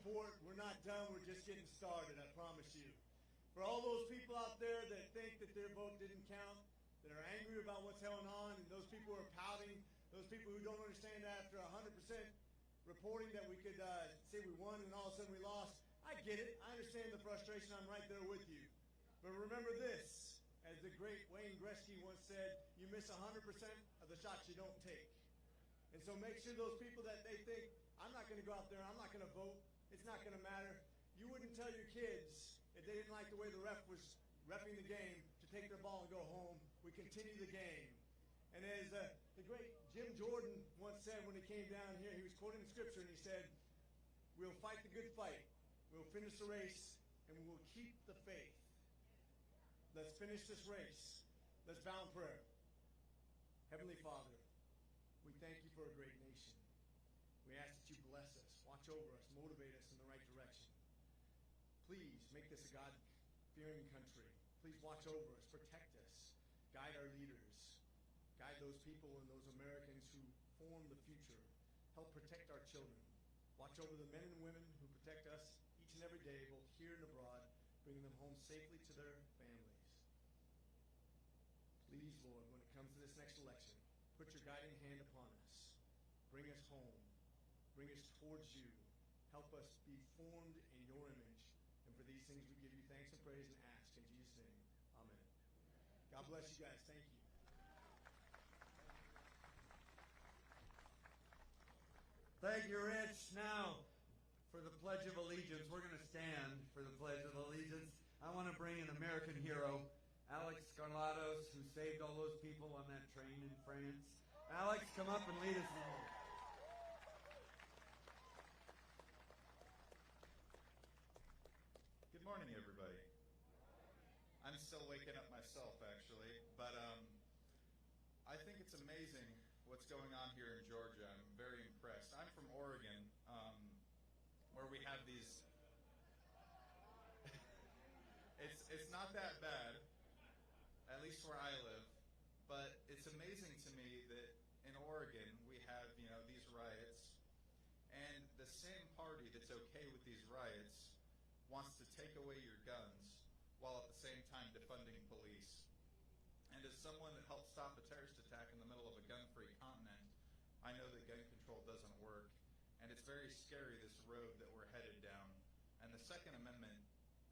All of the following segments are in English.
support. We're not done. We're just getting started, I promise you. For all those people out there that think that their vote didn't count, that are angry about what's going on, and those people who are pouting, those people who don't understand that after 100% reporting that we could say we won and all of a sudden we lost, I get it. I understand the frustration. I'm right there with you. But remember this, as the great Wayne Gretzky once said, you miss 100% of the shots you don't take. And so make sure those people that they think, I'm not going to go out there, I'm not going to vote, it's not going to matter. You wouldn't tell your kids if they didn't like the way the ref was reffing the game to take their ball and go home. We continue the game. And as the great Jim Jordan once said when he came down here, he was quoting the scripture and he said, we'll fight the good fight, we'll finish the race, and we will keep the faith. Let's finish this race. Let's bow in prayer. Heavenly Father, we thank you for a great nation. We ask that you bless us, watch over us, motivate us in the right direction. Please make this a God-fearing country. Please watch over us, protect us, guide our leaders, guide those people and those Americans who form the future. Help protect our children. Watch over the men and women who protect us each and every day, both here and abroad, bringing them home safely to their families. Please, Lord, when it comes to this next election, put your guiding hand upon us. Bring us home. Bring us towards you. Help us be formed in your image. And for these things, we give you thanks and praise and ask in Jesus' name. Amen. God bless you guys. Thank you. Thank you, Rich. Now, for the Pledge of Allegiance, we're going to stand for the Pledge of Allegiance. I want to bring an American hero, Alex Scarlatos, who saved all those people on that train in France. Alex, come up and lead us in. Good morning, everybody. I'm still waking up myself, actually, but I think it's amazing what's going on here in Georgia. I'm very impressed. I'm from Oregon, where we have these. It's not that bad, at least where I live, but it's amazing to me that in Oregon we have, these riots, and the same party that's okay with these riots wants to take away your guns while at the same time defunding police. And as someone that helped stop a terrorist attack in the middle of a gun-free continent, I know that gun control doesn't work, and it's very scary, this road that we're headed down. And the Second Amendment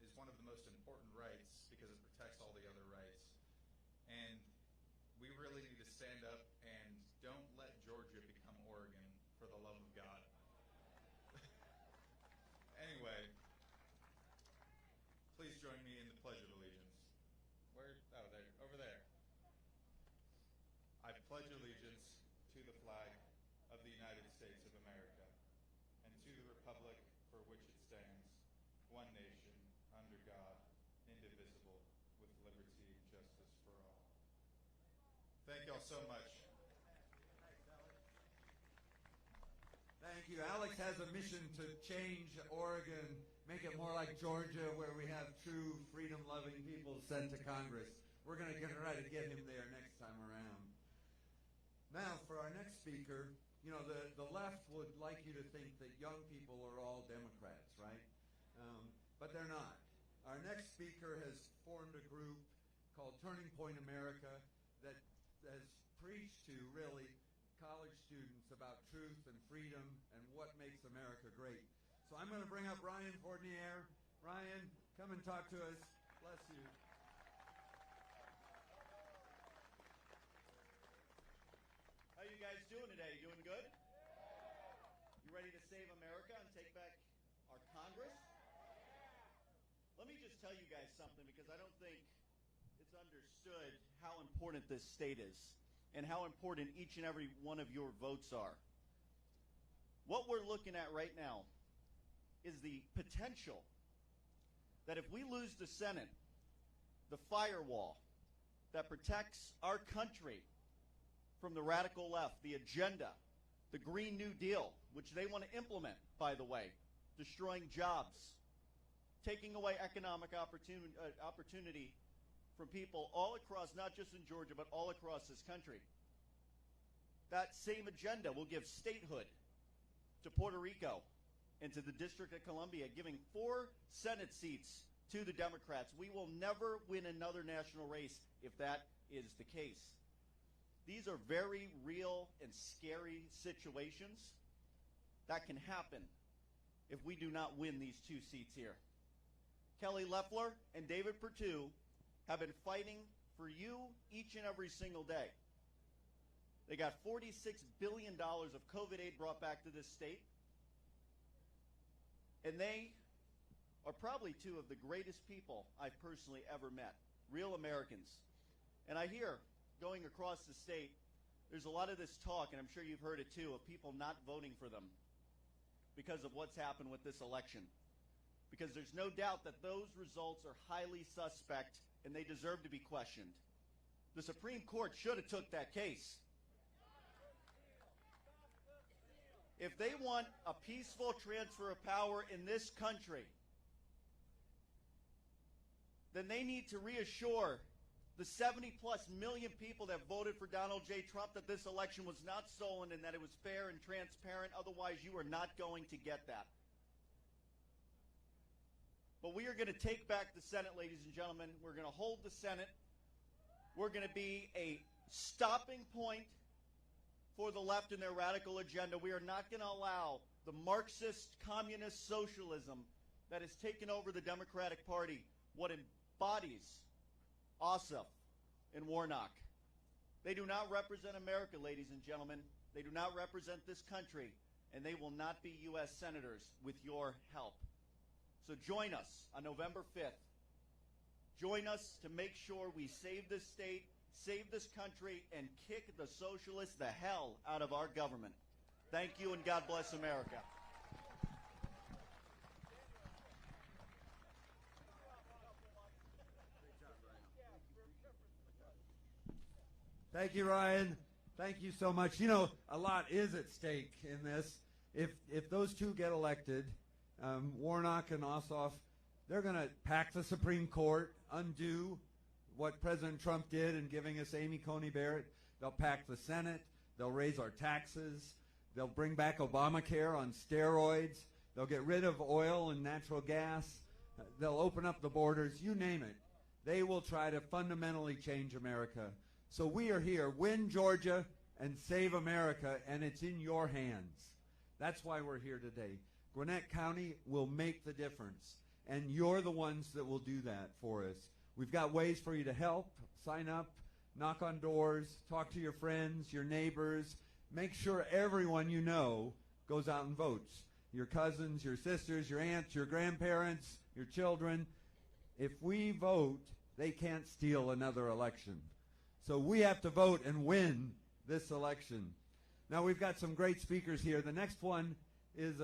is one of the most important rights because it protects all the other rights. And we really need to stand up and don't let Georgia become Oregon, for the love of God. Anyway, please join me in the Pledge of Allegiance. Where? Oh, there, over there. I pledge allegiance to the flag of the United States of America and to the republic for which it stands, one nation, under God, indivisible, with liberty and justice for all. Thank you all so much. Thank you. Alex has a mission to change Oregon, make it more like Georgia, where we have true freedom-loving people sent to Congress. We're going to try to get him there next time around. Now, for our next speaker, the left would like you to think that young people are all Democrats, right? But they're not. Our next speaker has formed a group called Turning Point America that has preached to, really, college students about truth and freedom and what makes America great. So I'm going to bring up Ryan Fournier. Ryan, come and talk to us. Bless you. How you guys doing today? You doing good? You ready to save America and take back our Congress? Let me just tell you guys something, because I don't think it's understood how important this state is and how important each and every one of your votes are. What we're looking at right now is the potential that if we lose the Senate, the firewall that protects our country from the radical left, the agenda, the Green New Deal, which they want to implement, by the way, destroying jobs, taking away economic opportunity from people all across, not just in Georgia, but all across this country. That same agenda will give statehood to Puerto Rico, and to the District of Columbia, giving 4 Senate seats to the Democrats. We will never win another national race if that is the case. These are very real and scary situations that can happen if we do not win these 2 seats here. Kelly Loeffler and David Perdue have been fighting for you each and every single day. They got $46 billion of COVID aid brought back to this state. And they are probably 2 of the greatest people I've personally ever met, real Americans. And I hear, going across the state, there's a lot of this talk, and I'm sure you've heard it too, of people not voting for them because of what's happened with this election. Because there's no doubt that those results are highly suspect and they deserve to be questioned. The Supreme Court should have took that case. If they want a peaceful transfer of power in this country, then they need to reassure the 70-plus million people that voted for Donald J. Trump that this election was not stolen and that it was fair and transparent. Otherwise, you are not going to get that. But we are going to take back the Senate, ladies and gentlemen. We're going to hold the Senate. We're going to be a stopping point for the left and their radical agenda. We are not going to allow the Marxist, communist socialism that has taken over the Democratic Party, what embodies Ossoff and Warnock. They do not represent America, ladies and gentlemen. They do not represent this country, and they will not be U.S. senators with your help. So join us on November 5th. Join us to make sure we save this state, save this country, and kick the socialists the hell out of our government. Thank you, and God bless America. Thank you, Ryan. Thank you so much. You know, a lot is at stake in this. If those 2 get elected, Warnock and Ossoff, they're going to pack the Supreme Court, undo what President Trump did in giving us Amy Coney Barrett. They'll pack the Senate. They'll raise our taxes. They'll bring back Obamacare on steroids. They'll get rid of oil and natural gas. They'll open up the borders. You name it. They will try to fundamentally change America. So we are here. Win Georgia and save America, and it's in your hands. That's why we're here today. Gwinnett County will make the difference, and you're the ones that will do that for us. We've got ways for you to help. Sign up, knock on doors, talk to your friends, your neighbors. Make sure everyone you know goes out and votes. Your cousins, your sisters, your aunts, your grandparents, your children. If we vote, they can't steal another election. So we have to vote and win this election. Now, we've got some great speakers here. The next one is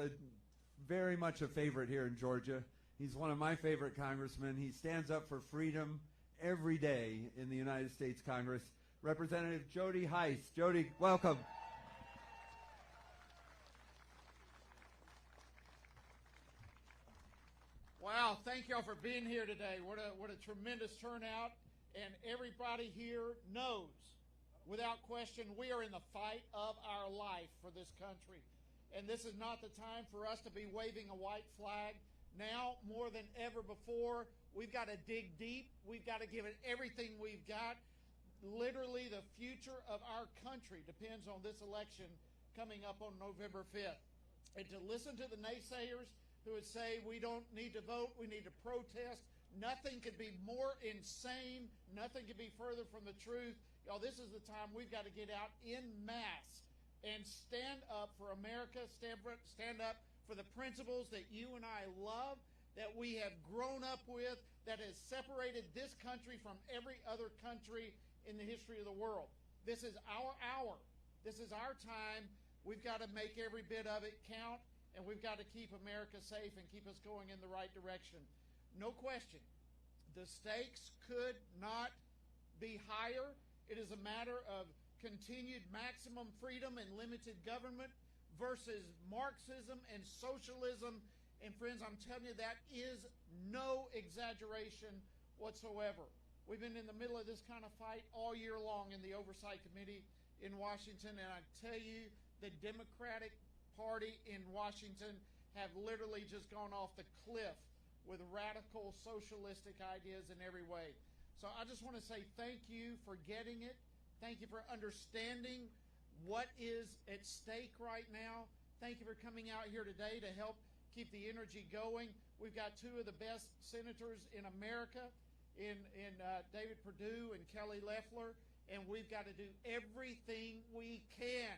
very much a favorite here in Georgia. He's one of my favorite congressmen. He stands up for freedom every day in the United States Congress. Representative Jody Hice. Jody, welcome. Wow, thank y'all for being here today. What a tremendous turnout. And everybody here knows, without question, we are in the fight of our life for this country. And this is not the time for us to be waving a white flag. Now, more than ever before, we've got to dig deep. We've got to give it everything we've got. Literally, the future of our country depends on this election coming up on November 5th. And to listen to the naysayers who would say we don't need to vote, we need to protest, nothing could be more insane. Nothing could be further from the truth. Y'all, this is the time we've got to get out en masse and stand up for America, stand up for the principles that you and I love, that we have grown up with, that has separated this country from every other country in the history of the world. This is our hour. This is our time. We've got to make every bit of it count, and we've got to keep America safe and keep us going in the right direction. No question. The stakes could not be higher. It is a matter of continued maximum freedom and limited government versus Marxism and socialism. And friends, I'm telling you, that is no exaggeration whatsoever. We've been in the middle of this kind of fight all year long in the Oversight Committee in Washington, and I tell you, the Democratic Party in Washington have literally just gone off the cliff with radical socialistic ideas in every way. So I just want to say thank you for getting it. Thank you for understanding what is at stake right now. Thank you for coming out here today to help keep the energy going. We've got two of the best senators in America, in David Perdue and Kelly Loeffler, and we've got to do everything we can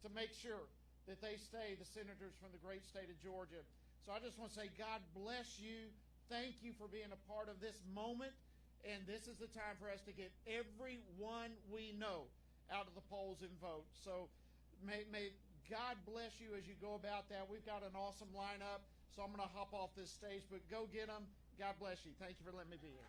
to make sure that they stay the senators from the great state of Georgia. So I just want to say God bless you. Thank you for being a part of this moment. And this is the time for us to get everyone we know out of the polls and vote. So may God bless you as you go about that. We've got an awesome lineup, so I'm going to hop off this stage, but go get them. God bless you. Thank you for letting me be here.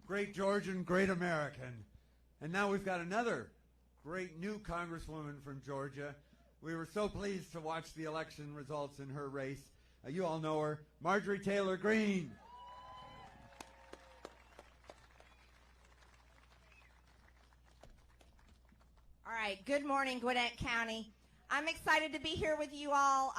Great Georgian, great American. And now we've got another great new Congresswoman from Georgia. We were so pleased to watch the election results in her race. You all know her, Marjorie Taylor Greene. All right, good morning, Gwinnett County. I'm excited to be here with you all.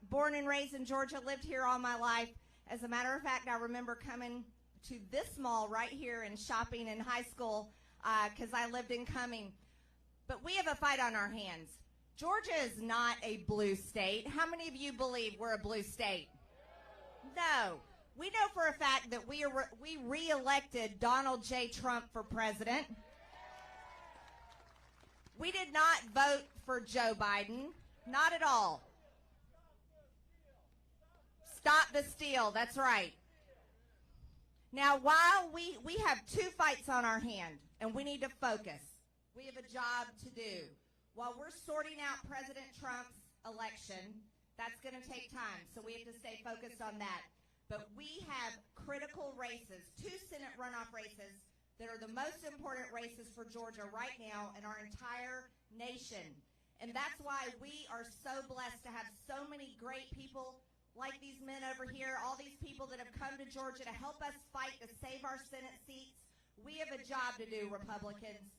Born and raised in Georgia, lived here all my life. As a matter of fact, I remember coming to this mall right here and shopping in high school because I lived in Cumming. But we have a fight on our hands. Georgia is not a blue state. How many of you believe we're a blue state? No. We know for a fact that we re-elected Donald J. Trump for president. We did not vote for Joe Biden. Not at all. Stop the steal. That's right. Now, while we have two fights on our hand, and we need to focus. We have a job to do. While we're sorting out President Trump's election, that's going to take time, so we have to stay focused on that. But we have critical races, 2 Senate runoff races, that are the most important races for Georgia right now in our entire nation. And that's why we are so blessed to have so many great people like these men over here, all these people that have come to Georgia to help us fight to save our Senate seats. We have a job to do, Republicans.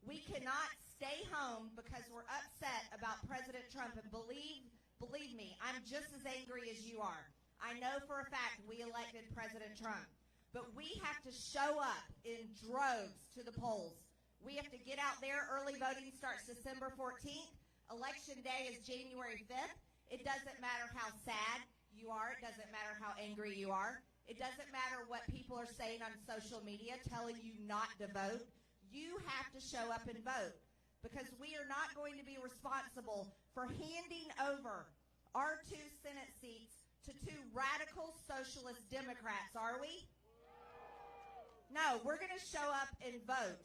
We cannot stay home because we're upset about President Trump. And believe me, I'm just as angry as you are. I know for a fact we elected President Trump. But we have to show up in droves to the polls. We have to get out there. Early voting starts December 14th. Election day is January 5th. It doesn't matter how sad you are. It doesn't matter how angry you are. It doesn't matter what people are saying on social media telling you not to vote. You have to show up and vote because we are not going to be responsible for handing over our 2 Senate seats to 2 radical socialist Democrats, are we? No, we're going to show up and vote.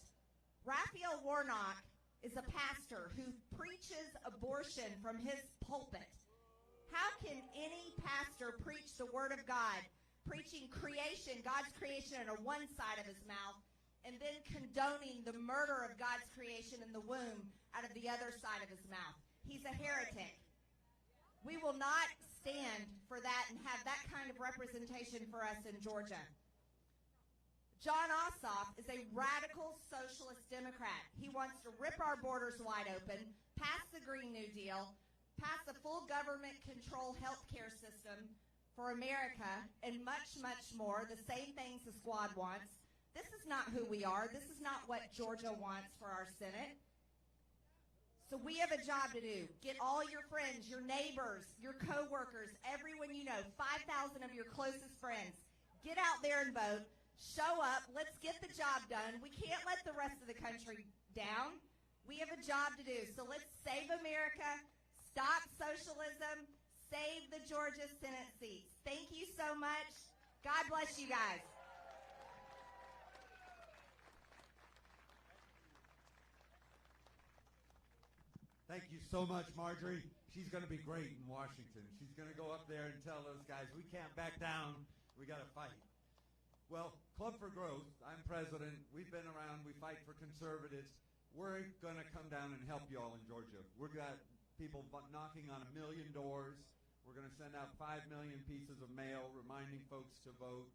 Raphael Warnock is a pastor who preaches abortion from his pulpit. How can any pastor preach the Word of God, preaching creation, God's creation on one side of his mouth, and then condoning the murder of God's creation in the womb out of the other side of his mouth? He's a heretic. We will not stand for that and have that kind of representation for us in Georgia. John Ossoff is a radical socialist Democrat. He wants to rip our borders wide open, pass the Green New Deal, pass a full government control health care system for America, and much, much more, the same things the squad wants. This is not who we are. This is not what Georgia wants for our Senate. So we have a job to do. Get all your friends, your neighbors, your coworkers, everyone you know, 5,000 of your closest friends. Get out there and vote. Show up. Let's get the job done. We can't let the rest of the country down. We have a job to do. So let's save America, stop socialism, save the Georgia Senate seats. Thank you so much. God bless you guys. Thank you so much, Marjorie. She's going to be great in Washington. She's going to go up there and tell those guys, we can't back down. We got to fight. Well, Club for Growth, I'm president. We've been around. We fight for conservatives. We're going to come down and help you all in Georgia. We've got people knocking on 1 million doors. We're going to send out 5 million pieces of mail reminding folks to vote.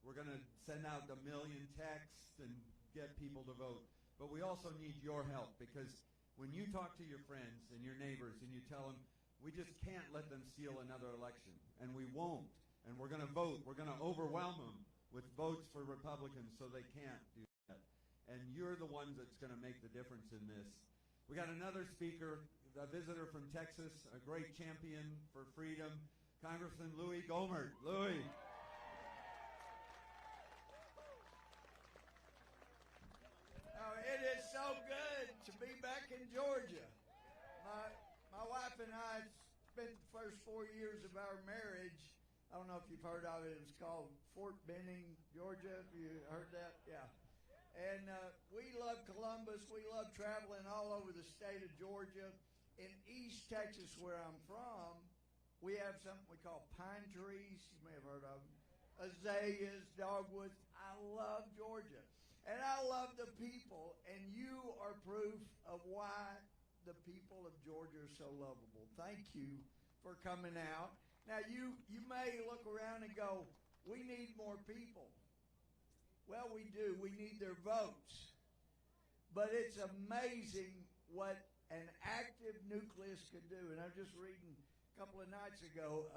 We're going to send out 1 million texts and get people to vote. But we also need your help because When you talk to your friends and your neighbors and you tell them, we just can't let them steal another election, and we won't, and we're going to vote. We're going to overwhelm them with votes for Republicans so they can't do that. And you're the ones that's going to make the difference in this. We got another speaker, a visitor from Texas, a great champion for freedom, Congressman Louis Gohmert. Louis. Oh, it is so good to be back in Georgia. My wife and I spent the first 4 years of our marriage. I don't know if you've heard of it. It was called Fort Benning, Georgia. Have you heard that? Yeah. And we love Columbus. We love traveling all over the state of Georgia. In East Texas, where I'm from, we have something we call pine trees. You may have heard of them. Azaleas, dogwoods. I love Georgia. And I love the people. And you are proof of why the people of Georgia are so lovable. Thank you for coming out. Now, you may look around and go, we need more people. Well, we do. We need their votes. But it's amazing what an active nucleus could do. And I was just reading a couple of nights ago,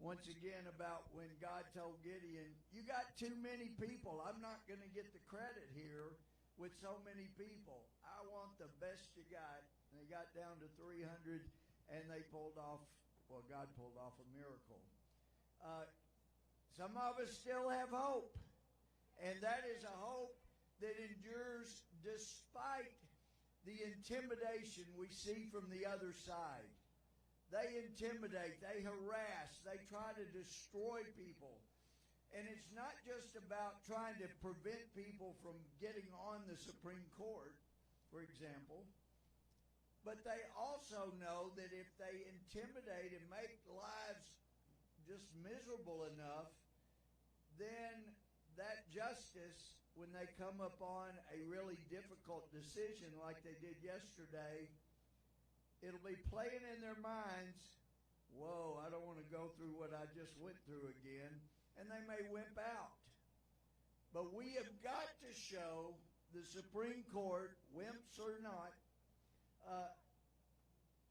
once again, about when God told Gideon, you got too many people. I'm not going to get the credit here with so many people. I want the best you got. And they got down to 300, and they pulled off, well, God pulled off a miracle. Some of us still have hope, and that is a hope that endures despite the intimidation we see from the other side. They intimidate, they harass, they try to destroy people. And it's not just about trying to prevent people from getting on the Supreme Court, for example, but they also know that if they intimidate and make lives just miserable enough, then that justice, when they come upon a really difficult decision like they did yesterday, it'll be playing in their minds, whoa, I don't want to go through what I just went through again, and they may wimp out. But we have got to show the Supreme Court, wimps or not,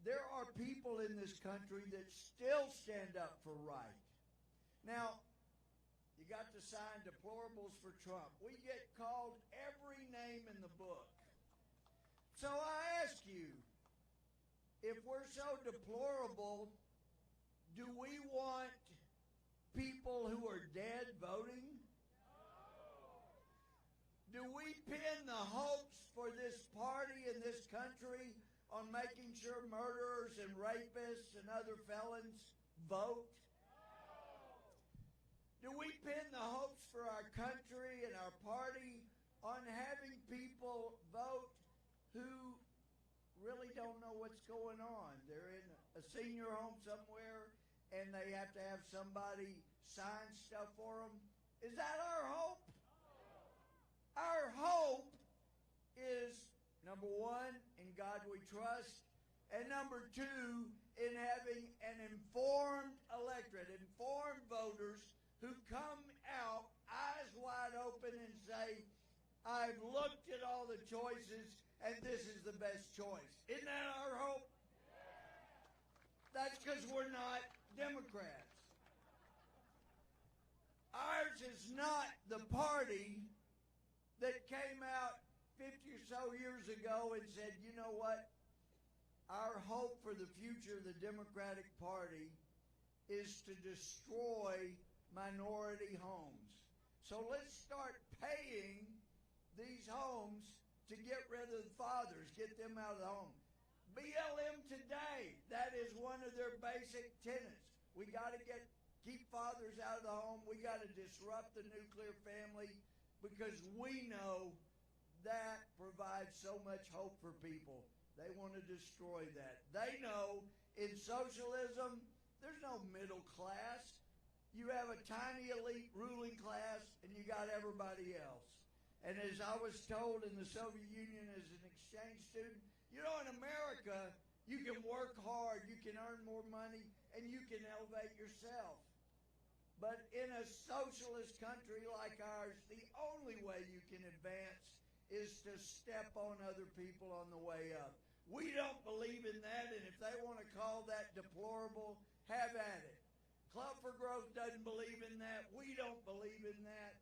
there are people in this country that still stand up for right. Now, you got to sign deplorables for Trump. We get called every name in the book. So I ask you, if we're so deplorable, do we want people who are dead voting? Do we pin the hopes for this party in this country on making sure murderers and rapists and other felons vote? Do we pin the hopes for our country and our party on having people vote who really don't know what's going on? They're in a senior home somewhere and they have to have somebody sign stuff for them. Is that our hope? Our hope is, number one, in God we trust, and number two, in having an informed electorate, informed voters who come out eyes wide open and say, I've looked at all the choices and this is the best choice. Isn't that our hope? That's because we're not Democrats. Ours is not the party that came out 50 or so years ago and said, you know what? Our hope for the future of the Democratic Party is to destroy minority homes. So let's start paying these homes to get rid of the fathers, get them out of the home. BLM today, that is one of their basic tenets. We got to keep fathers out of the home. We got to disrupt the nuclear family because we know that provides so much hope for people. They want to destroy that. They know in socialism, there's no middle class. You have a tiny elite ruling class, and you got everybody else. And as I was told in the Soviet Union as an exchange student, you know, in America, you can work hard, you can earn more money, and you can elevate yourself. But in a socialist country like ours, the only way you can advance is to step on other people on the way up. We don't believe in that, and if they want to call that deplorable, have at it. Club for Growth doesn't believe in that. We don't believe in that.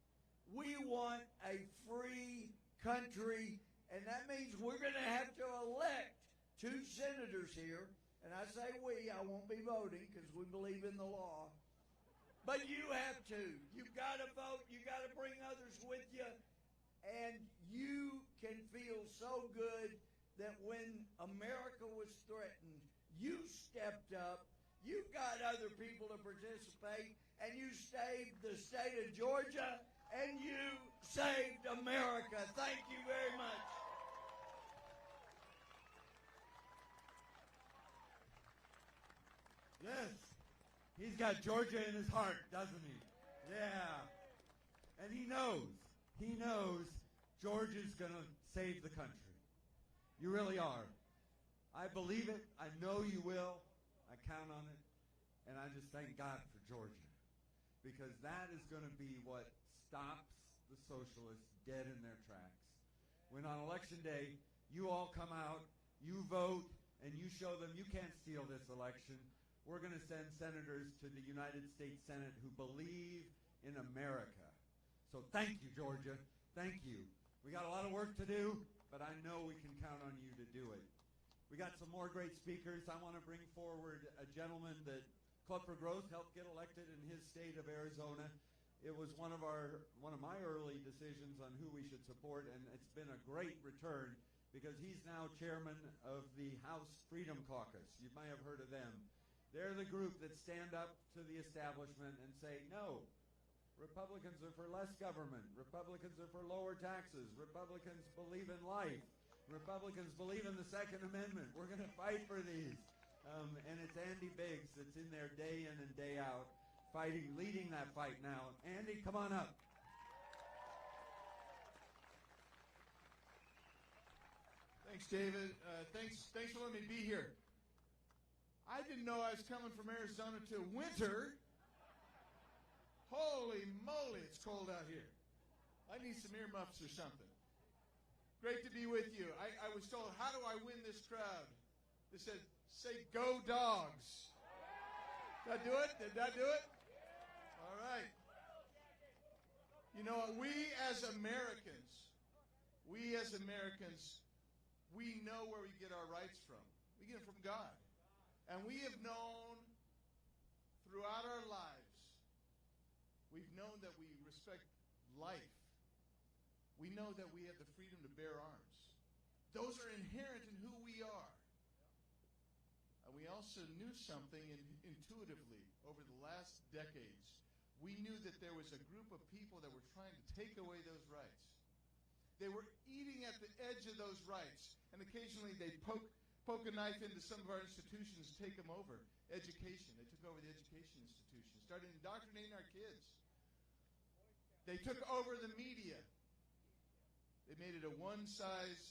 We want a free country, and that means we're going to have to elect 2 senators here. And I say we, I won't be voting because we believe in the law. But you have to. You've got to vote. You've got to bring others with you. And you can feel so good that when America was threatened, you stepped up. You got other people to participate, and you saved the state of Georgia, and you saved America. Thank you very much. Yes. He's got Georgia in his heart, doesn't he? Yeah. And he knows Georgia's going to save the country. You really are. I believe it. I know you will. I count on it. And I just thank God for Georgia. Because that is going to be what stops the socialists dead in their tracks. When on election day, you all come out, you vote, and you show them you can't steal this election. We're going to send senators to the United States Senate who believe in America. So thank you, Georgia. Thank you. We got a lot of work to do, but I know we can count on you to do it. We got some more great speakers. I want to bring forward a gentleman that Club for Growth helped get elected in his state of Arizona. It was one of my early decisions on who we should support, and it's been a great return because he's now chairman of the House Freedom Caucus. You might have heard of them. They're the group that stand up to the establishment and say, no, Republicans are for less government. Republicans are for lower taxes. Republicans believe in life. Republicans believe in the Second Amendment. We're going to fight for these. And it's Andy Biggs that's in there day in and day out, leading that fight now. Andy, come on up. Thanks, David. Thanks for letting me be here. I didn't know I was coming from Arizona to winter. Holy moly, it's cold out here. I need some earmuffs or something. Great to be with you. I was told, how do I win this crowd? They said, say, go dogs. Did I do it? Did I do it? All right. You know, we as Americans, we know where we get our rights from. We get them from God. And we have known throughout our lives, we've known that we respect life. We know that we have the freedom to bear arms. Those are inherent in who we are. And we also knew something intuitively over the last decades. We knew that there was a group of people that were trying to take away those rights. They were eating at the edge of those rights. And occasionally they'd poke a knife into some of our institutions, take them over. Education. They took over the education institutions, started indoctrinating our kids. They took over the media. They made it a one-size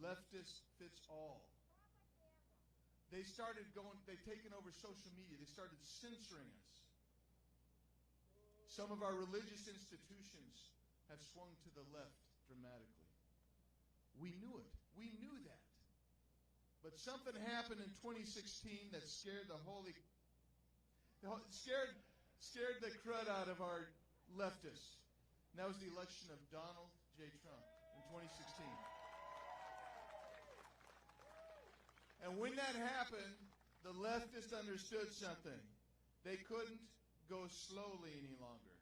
leftist fits all. They've taken over social media. They started censoring us. Some of our religious institutions have swung to the left dramatically. We knew it. We knew that. But something happened in 2016 that scared the crud out of our leftists. And that was the election of Donald J. Trump in 2016. And when that happened, the leftists understood something. They couldn't go slowly any longer.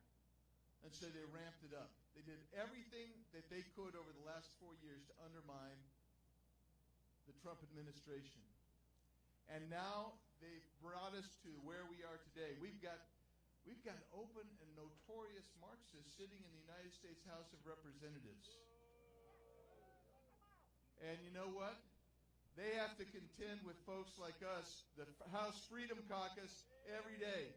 And so they ramped it up. They did everything that they could over the last 4 years to undermine the Trump administration. And now they've brought us to where we are today. We've got open and notorious Marxists sitting in the United States House of Representatives. And you know what? They have to contend with folks like us, the House Freedom Caucus, every day.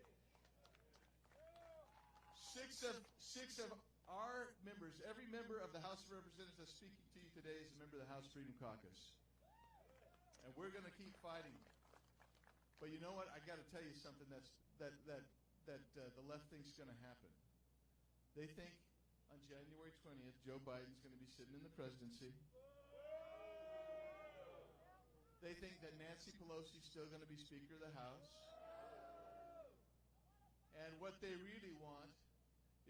Six of our members, every member of the House of Representatives speaking to you today is a member of the House Freedom Caucus. And we're going to keep fighting. But you know what? I got to tell you something that the left thinks is going to happen. They think on January 20th, Joe Biden's going to be sitting in the presidency. They think that Nancy Pelosi's still going to be Speaker of the House. And what they really want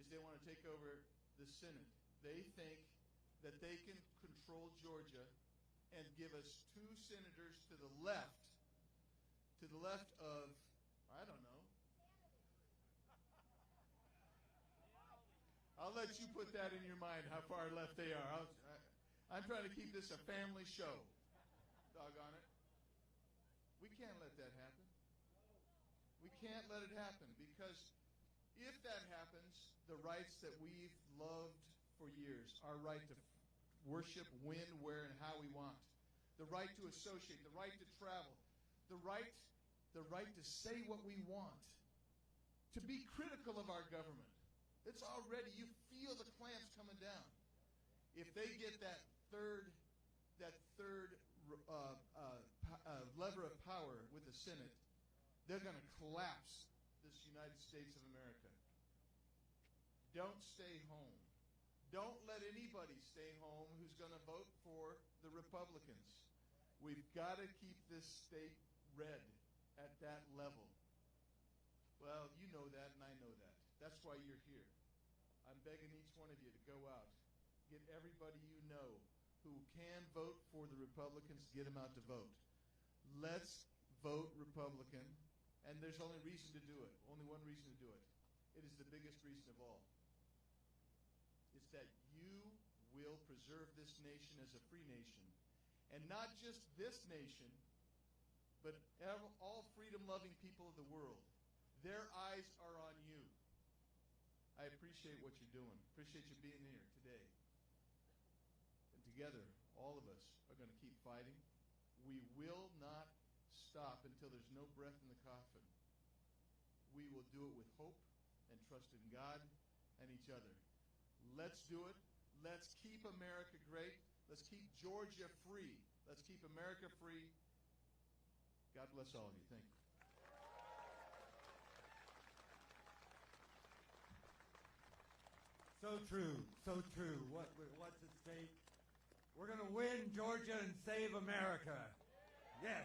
is they want to take over the Senate. They think that they can control Georgia and give us 2 senators to the left of, I don't know. I'll let you put that in your mind, how far left they are. I'm trying to keep this a family show. Doggone it. We can't let that happen. We can't let it happen, because if that happens, the rights that we've loved for years, our right to worship when, where, and how we want, the right to associate, the right to travel, the right to say what we want, to be critical of our government. It's already, you feel the clamps coming down. If they get that third lever of power with the Senate, they're going to collapse this United States of America. Don't stay home. Don't let anybody stay home who's going to vote for the Republicans. We've got to keep this state red at that level. Well, you know that, and I know that. That's why you're here. I'm begging each one of you to go out, get everybody you know who can vote for the Republicans, get them out to vote. Let's vote Republican, and there's only reason to do it. Only one reason to do it. It is the biggest reason of all. It's that you will preserve this nation as a free nation. And not just this nation, but all freedom-loving people of the world. Their eyes are on you. I appreciate what you're doing. Appreciate you being here today. And together, all of us are going to keep fighting. We will not stop until there's no breath in the coffin. We will do it with hope and trust in God and each other. Let's do it. Let's keep America great. Let's keep Georgia free. Let's keep America free. God bless all of you. Thank you. So true, so true. What's at stake? We're going to win Georgia and save America. Yes.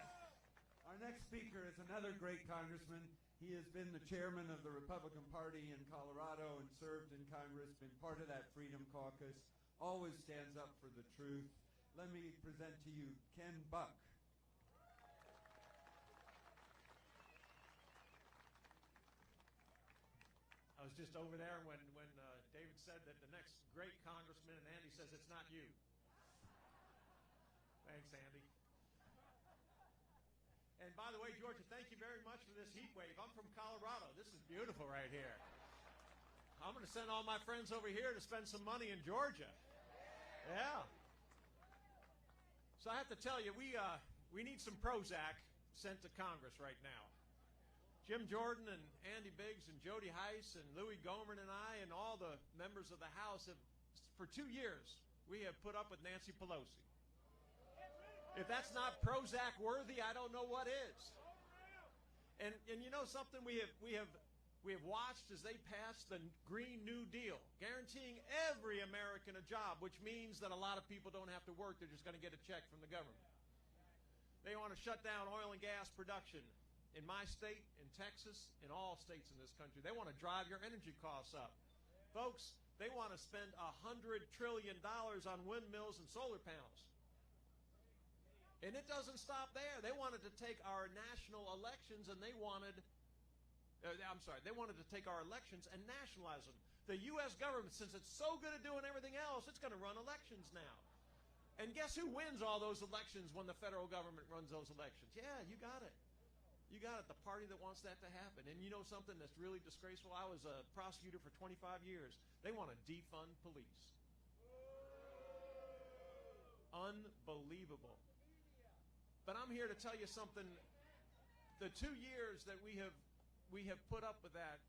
Our next speaker is another great congressman. He has been the chairman of the Republican Party in Colorado and served in Congress, been part of that Freedom Caucus, always stands up for the truth. Let me present to you Ken Buck. I was just over there when David said that the next great congressman, and Andy says it's not you. Thanks, Andy. And by the way, Georgia, thank you very much for this heat wave. I'm from Colorado. This is beautiful right here. I'm going to send all my friends over here to spend some money in Georgia. Yeah. So I have to tell you, we need some Prozac sent to Congress right now. Jim Jordan and Andy Biggs and Jody Hice and Louis Gohmert and I and all the members of the House have, for 2 years, we have put up with Nancy Pelosi. If that's not Prozac worthy, I don't know what is. And you know something, we have watched as they passed the Green New Deal, guaranteeing every American a job, which means that a lot of people don't have to work. They're just going to get a check from the government. They want to shut down oil and gas production in my state, in Texas, in all states in this country. They want to drive your energy costs up. Folks, they want to spend $100 trillion on windmills and solar panels. And it doesn't stop there. They wanted to take our national elections and they wanted to take our elections and nationalize them. The U.S. government, since it's so good at doing everything else, it's going to run elections now. And guess who wins all those elections when the federal government runs those elections? Yeah, you got it. You got it, the party that wants that to happen. And you know something that's really disgraceful? I was a prosecutor for 25 years. They want to defund police. Unbelievable. But I'm here to tell you something. The 2 years that we have put up with that,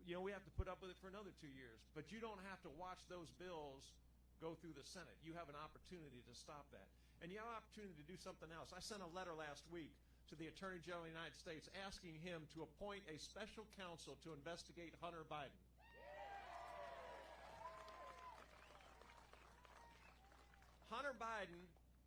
you know, we have to put up with it for another 2 years. But you don't have to watch those bills go through the Senate. You have an opportunity to stop that. And you have an opportunity to do something else. I sent a letter last week to the Attorney General of the United States asking him to appoint a special counsel to investigate Hunter Biden. Hunter Biden,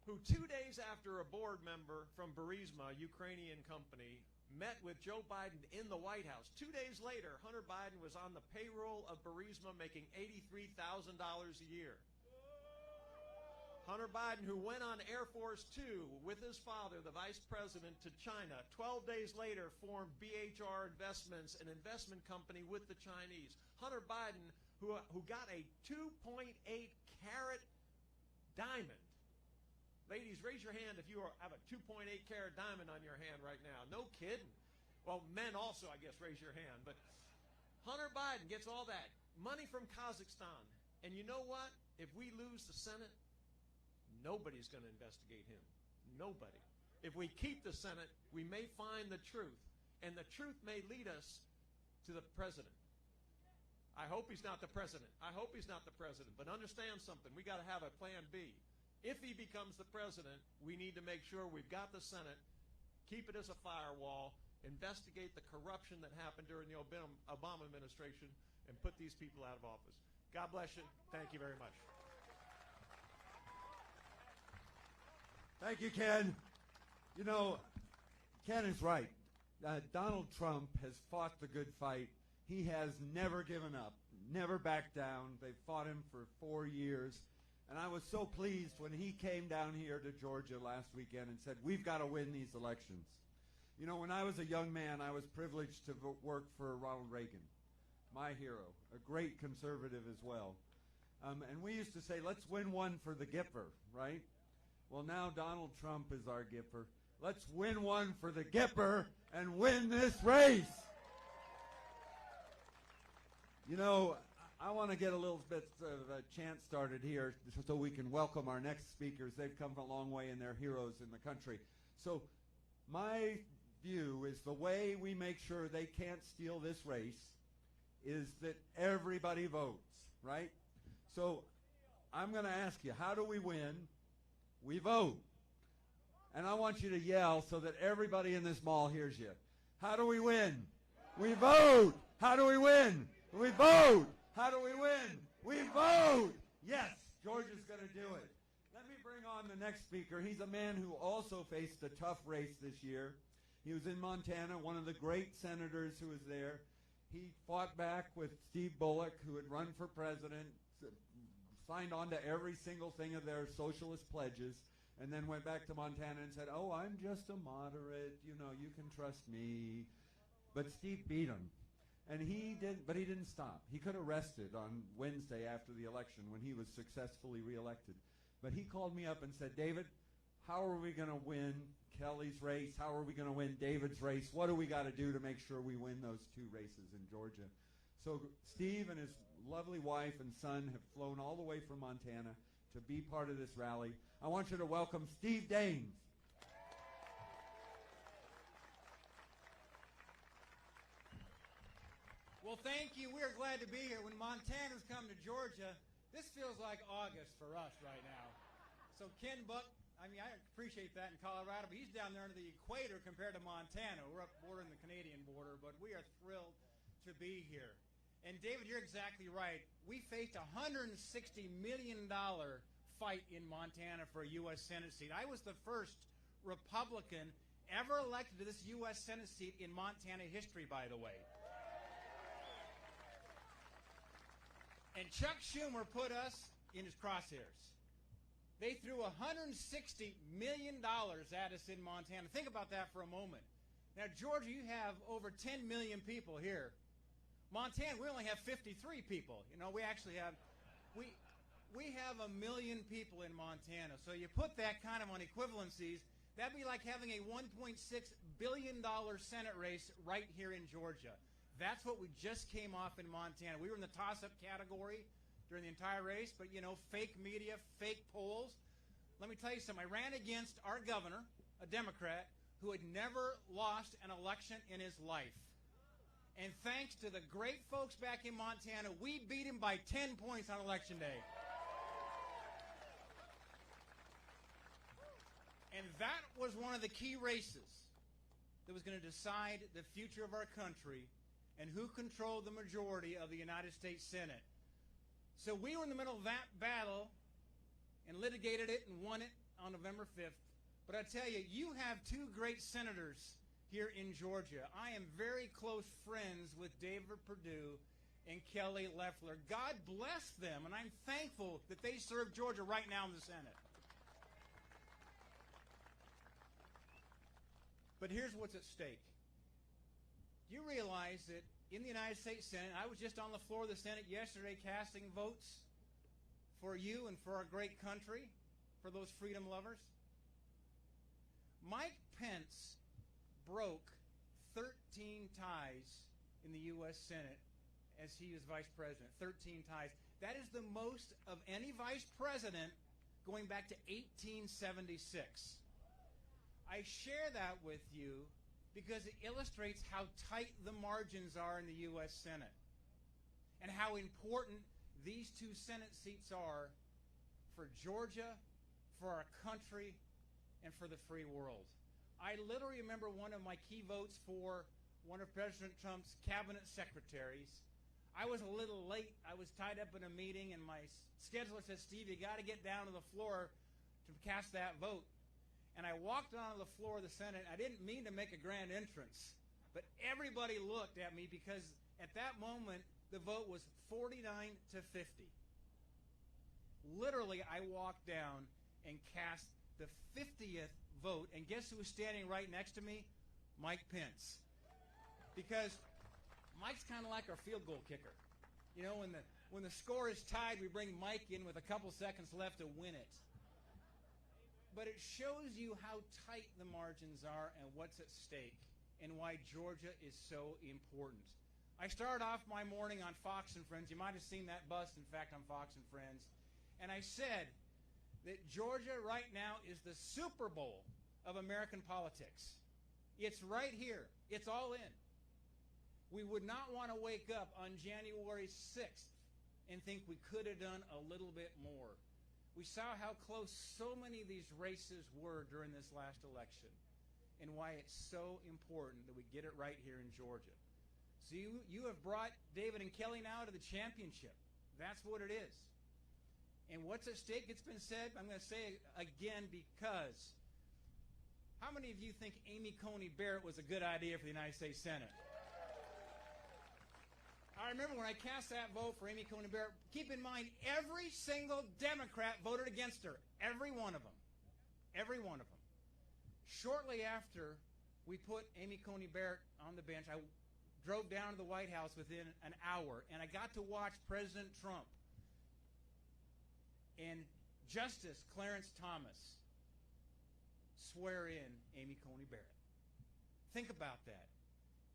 who 2 days after a board member from Burisma, a Ukrainian company, met with Joe Biden in the White House. 2 days later, Hunter Biden was on the payroll of Burisma making $83,000 a year. Hunter Biden, who went on Air Force Two with his father, the vice president, to China, 12 days later formed BHR Investments, an investment company with the Chinese. Hunter Biden, who got a 2.8-carat diamond. Ladies, raise your hand if you have a 2.8-carat diamond on your hand right now. No kidding. Well, men also, I guess, raise your hand. But Hunter Biden gets all that money from Kazakhstan. And you know what? If we lose the Senate, nobody's going to investigate him. Nobody. If we keep the Senate, we may find the truth. And the truth may lead us to the president. I hope he's not the president. I hope he's not the president. But understand something. We got to have a plan B. If he becomes the president, we need to make sure we've got the Senate, keep it as a firewall, investigate the corruption that happened during the Obama administration, and put these people out of office. God bless you. Thank you very much. Thank you, Ken. You know, Ken is right. Donald Trump has fought the good fight. He has never given up, never backed down. They've fought him for 4 years. And I was so pleased when he came down here to Georgia last weekend and said, we've got to win these elections. You know, when I was a young man, I was privileged to work for Ronald Reagan, my hero, a great conservative as well. And we used to say, let's win one for the Gipper, right? Well, now Donald Trump is our Gipper. Let's win one for the Gipper and win this race. You know, I want to get a little bit of a chant started here so we can welcome our next speakers. They've come a long way and they're heroes in the country. So my view is the way we make sure they can't steal this race is that everybody votes, right? So I'm going to ask you, how do we win? We vote. And I want you to yell so that everybody in this mall hears you. How do we win? We vote. How do we win? We vote. How do we win? We vote. Yes, Georgia's going to do it. Let me bring on the next speaker. He's a man who also faced a tough race this year. He was in Montana, one of the great senators who was there. He fought back with Steve Bullock, who had run for president, signed on to every single thing of their socialist pledges, and then went back to Montana and said, oh, I'm just a moderate, you know, you can trust me. But Steve beat him. And he didn't stop. He could have rested on Wednesday after the election when he was successfully reelected. But he called me up and said, David, how are we going to win Kelly's race? How are we going to win David's race? What do we got to do to make sure we win those 2 races in Georgia? So Steve and his lovely wife and son have flown all the way from Montana to be part of this rally. I want you to welcome Steve Daines. Well, thank you. We're glad to be here. When Montana's come to Georgia, this feels like August for us right now. So Ken Buck, I mean, I appreciate that in Colorado, but he's down there under the equator compared to Montana. We're up bordering the Canadian border, but we are thrilled to be here. And David, you're exactly right. We faced a $160 million fight in Montana for a U.S. Senate seat. I was the first Republican ever elected to this U.S. Senate seat in Montana history, by the way. And Chuck Schumer put us in his crosshairs. They threw $160 million at us in Montana. Think about that for a moment. Now, Georgia, you have over 10 million people here. Montana, we only have 53 people. You know, we actually have, we have 1 million people in Montana. So you put that kind of on equivalencies, that'd be like having a $1.6 billion Senate race right here in Georgia. That's what we just came off in Montana. We were in the toss-up category during the entire race, but, you know, fake media, fake polls. Let me tell you something. I ran against our governor, a Democrat, who had never lost an election in his life. And thanks to the great folks back in Montana, we beat him by 10 points on Election Day. And that was one of the key races that was going to decide the future of our country and who controlled the majority of the United States Senate. So we were in the middle of that battle and litigated it and won it on November 5th. But I tell you, you have two great senators here in Georgia. I am very close friends with David Perdue and Kelly Loeffler. God bless them, and I'm thankful that they serve Georgia right now in the Senate. But here's what's at stake. You realize that in the United States Senate, I was just on the floor of the Senate yesterday casting votes for you and for our great country, for those freedom lovers. Mike Pence broke 13 ties in the U.S. Senate as he was vice president. 13 ties. That is the most of any vice president going back to 1876. I share that with you because it illustrates how tight the margins are in the U.S. Senate and how important these two Senate seats are for Georgia, for our country, and for the free world. I literally remember one of my key votes for one of President Trump's cabinet secretaries. I was a little late. I was tied up in a meeting, and my scheduler said, Steve, you got to get down to the floor to cast that vote. And I walked onto the floor of the Senate. I didn't mean to make a grand entrance, but everybody looked at me because at that moment, the vote was 49 to 50. Literally, I walked down and cast the 50th vote, and guess who was standing right next to me? Mike Pence. Because Mike's kind of like our field goal kicker. You know, when the score is tied, we bring Mike in with a couple seconds left to win it. But it shows you how tight the margins are and what's at stake and why Georgia is so important. I started off my morning on Fox and Friends. You might have seen that bust, in fact, on Fox and Friends. And I said that Georgia right now is the Super Bowl of American politics. It's right here. It's all in. We would not want to wake up on January 6th and think we could have done a little bit more. We saw how close so many of these races were during this last election and why it's so important that we get it right here in Georgia. So you have brought David and Kelly now to the championship. That's what it is. And what's at stake, it's been said, I'm going to say it again because how many of you think Amy Coney Barrett was a good idea for the United States Senate? I remember when I cast that vote for Amy Coney Barrett, keep in mind, every single Democrat voted against her. Every one of them. Every one of them. Shortly after we put Amy Coney Barrett on the bench, I drove down to the White House within an hour, and I got to watch President Trump and Justice Clarence Thomas swear in Amy Coney Barrett. Think about that.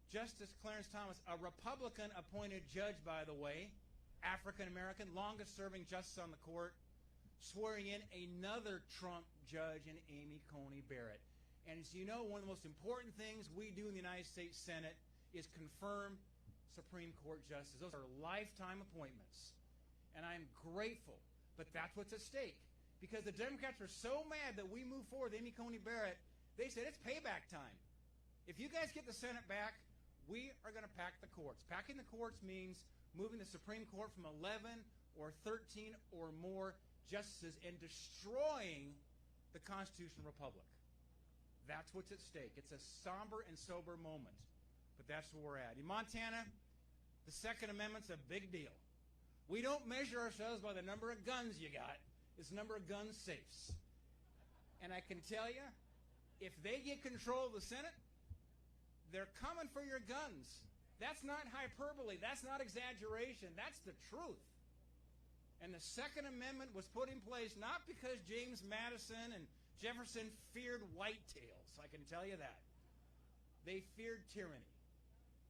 Justice Clarence Thomas, a Republican-appointed judge, by the way, African-American, longest-serving justice on the court, swearing in another Trump judge in Amy Coney Barrett. And as you know, one of the most important things we do in the United States Senate is confirm Supreme Court justices. Those are lifetime appointments. And I'm grateful, but that's what's at stake. Because the Democrats are so mad that we move forward with Amy Coney Barrett, they said it's payback time. If you guys get the Senate back, we are going to pack the courts. Packing the courts means moving the Supreme Court from 11 or 13 or more justices and destroying the constitutional republic. That's what's at stake. It's a somber and sober moment, but that's where we're at. In Montana, the Second Amendment's a big deal. We don't measure ourselves by the number of guns you got. It's the number of gun safes. And I can tell you, if they get control of the Senate, they're coming for your guns. That's not hyperbole. That's not exaggeration. That's the truth. And the Second Amendment was put in place not because James Madison and Jefferson feared whitetails. I can tell you that. They feared tyranny.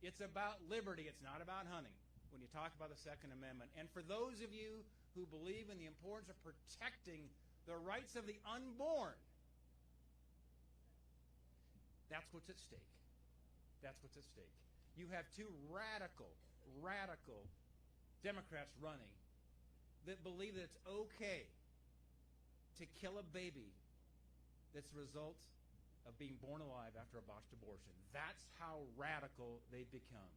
It's about liberty. It's not about hunting when you talk about the Second Amendment. And for those of you who believe in the importance of protecting the rights of the unborn, that's what's at stake. That's what's at stake. You have two radical Democrats running that believe that it's okay to kill a baby that's the result of being born alive after a botched abortion. That's how radical they've become.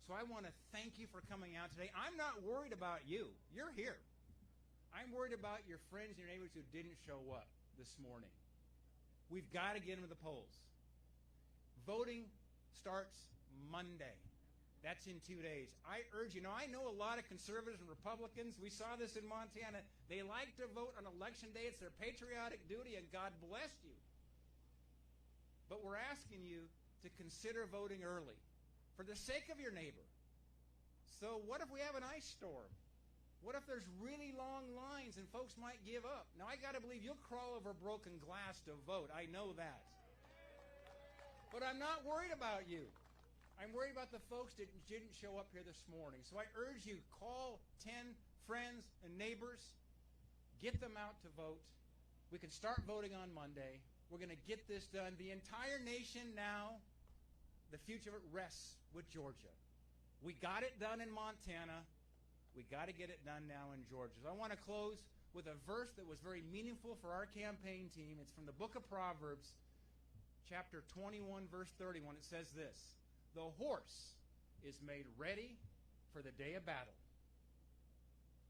So I want to thank you for coming out today. I'm not worried about you. You're here. I'm I'm worried about your friends and your neighbors who didn't show up this morning. We've got to get them to the polls. Voting starts Monday. That's in 2 days. I urge you. Now, I know a lot of conservatives and Republicans. We saw this in Montana. They like to vote on Election Day. It's their patriotic duty, and God bless you. But we're asking you to consider voting early for the sake of your neighbor. So what if we have an ice storm? What if there's really long lines and folks might give up? Now, I got to believe you'll crawl over broken glass to vote. I know that. But I'm not worried about you. I'm worried about the folks that didn't show up here this morning. So I urge you, call 10 friends and neighbors. Get them out to vote. We can start voting on Monday. We're going to get this done. The entire nation now, the future of it rests with Georgia. We got it done in Montana. We got to get it done now in Georgia. So I want to close with a verse that was very meaningful for our campaign team. It's from the book of Proverbs, chapter 21, verse 31. It says this: "The horse is made ready for the day of battle,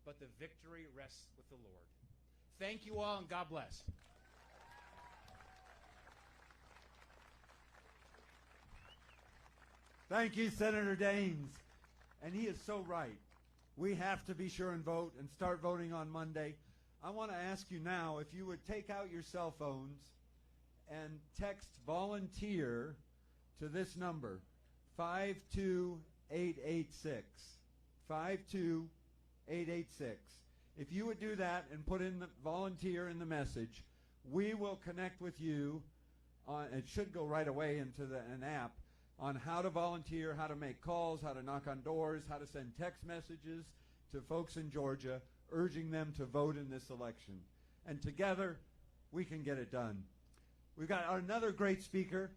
but the victory rests with the Lord." Thank you all, and God bless. Thank you, Senator Daines. And he is so right. We have to be sure and vote and start voting on Monday. I want to ask you now if you would take out your cell phones and text volunteer to this number, 52886. 52886. If you would do that and put in the volunteer in the message, we will connect with you on, it should go right away into an app, on how to volunteer, how to make calls, how to knock on doors, how to send text messages to folks in Georgia, urging them to vote in this election. And together, we can get it done. We've got another great speaker.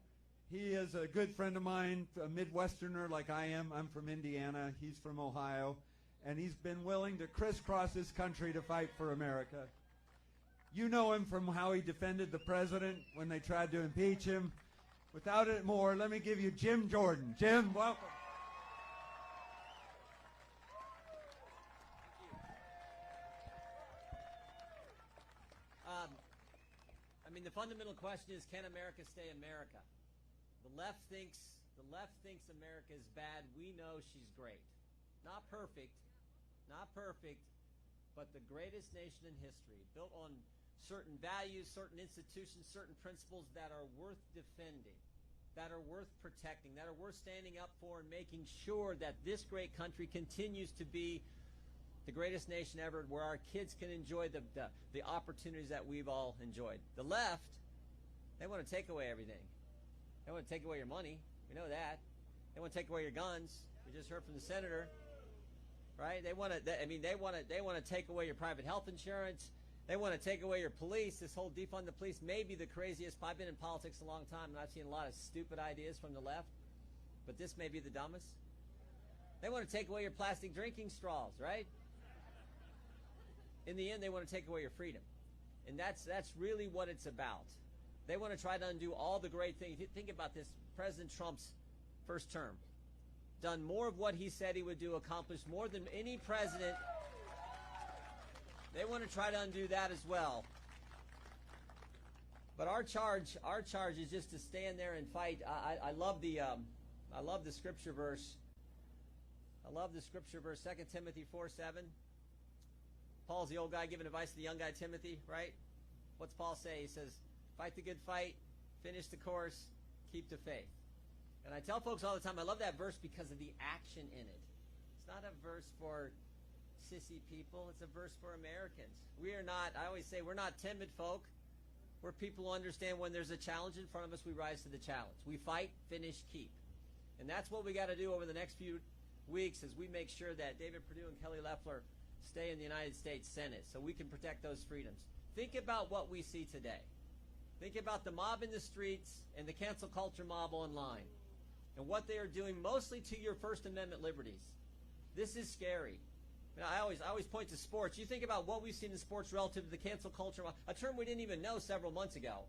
He is a good friend of mine, a Midwesterner like I am. I'm from Indiana. He's from Ohio. And he's been willing to crisscross this country to fight for America. You know him from how he defended the president when they tried to impeach him. Without it more, let me give you Jim Jordan. Jim, welcome. I mean, the fundamental question is, can America stay America? The left thinks America is bad. We know she's great. Not perfect, but the greatest nation in history, built on certain values, certain institutions, certain principles that are worth defending, that are worth protecting, that are worth standing up for and making sure that this great country continues to be the greatest nation ever, where our kids can enjoy the opportunities that we've all enjoyed. The left, they want to take away everything. They want to take away your money. We know that. They want to take away your guns. We just heard from the senator, right? They want to take away your private health insurance. They want to take away your police. This whole defund the police may be the craziest. I've been in politics a long time, and I've seen a lot of stupid ideas from the left, but this may be the dumbest. They want to take away your plastic drinking straws, right? In the end, they want to take away your freedom. And that's really what it's about. They want to try to undo all the great things. Think about this. President Trump's first term. Done more of what he said he would do, accomplished more than any president. They want to try to undo that as well. But our charge is just to stand there and fight. I love the scripture verse. I love the scripture verse, 2 Timothy 4:7. Paul's the old guy giving advice to the young guy Timothy, right? What's Paul say? He says, fight the good fight, finish the course, keep the faith. And I tell folks all the time, I love that verse because of the action in it. It's not a verse for sissy people. It's a verse for Americans. We are not, I always say, we're not timid folk. We're people who understand when there's a challenge in front of us, we rise to the challenge. We fight, finish, keep. And that's what we got to do over the next few weeks as we make sure that David Perdue and Kelly Loeffler stay in the United States Senate so we can protect those freedoms. Think about what we see today. Think about the mob in the streets and the cancel culture mob online and what they are doing mostly to your First Amendment liberties. This is scary. I always point to sports. You think about what we've seen in sports relative to the cancel culture mob, a term we didn't even know several months ago.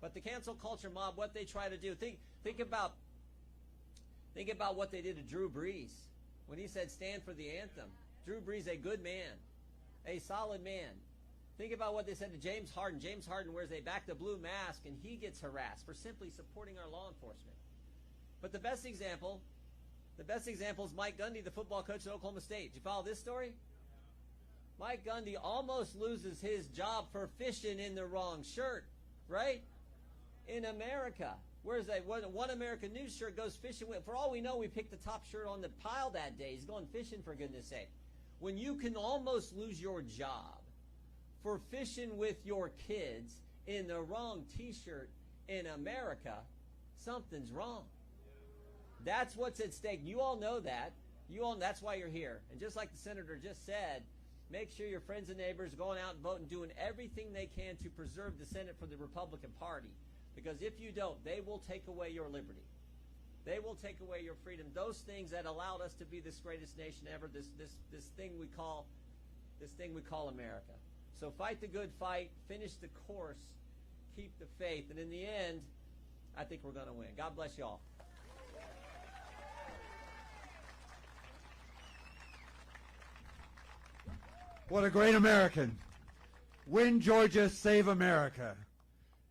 But the cancel culture mob, what they try to do. Think about what they did to Drew Brees when he said stand for the anthem. Drew Brees, a good man, A solid man. Think about what they said to James Harden. James Harden wears a back to blue mask, and he gets harassed for simply supporting our law enforcement. But the best example is Mike Gundy, the football coach at Oklahoma State. Did you follow this story? Mike Gundy almost loses his job for fishing in the wrong shirt, right? In America. Where's that? One American News shirt goes fishing with. For all we know, we picked the top shirt on the pile that day. He's going fishing, for goodness sake. When you can almost lose your job for fishing with your kids in the wrong T-shirt in America, something's wrong. That's what's at stake. You all know that. That's why you're here. And just like the senator just said, make sure your friends and neighbors are going out and voting, doing everything they can to preserve the Senate for the Republican Party. Because if you don't, they will take away your liberty. They will take away your freedom. Those things that allowed us to be this greatest nation ever, this thing we call America. So fight the good fight, finish the course, keep the faith, and in the end, I think we're going to win. God bless you all. What a great American. Win Georgia, save America.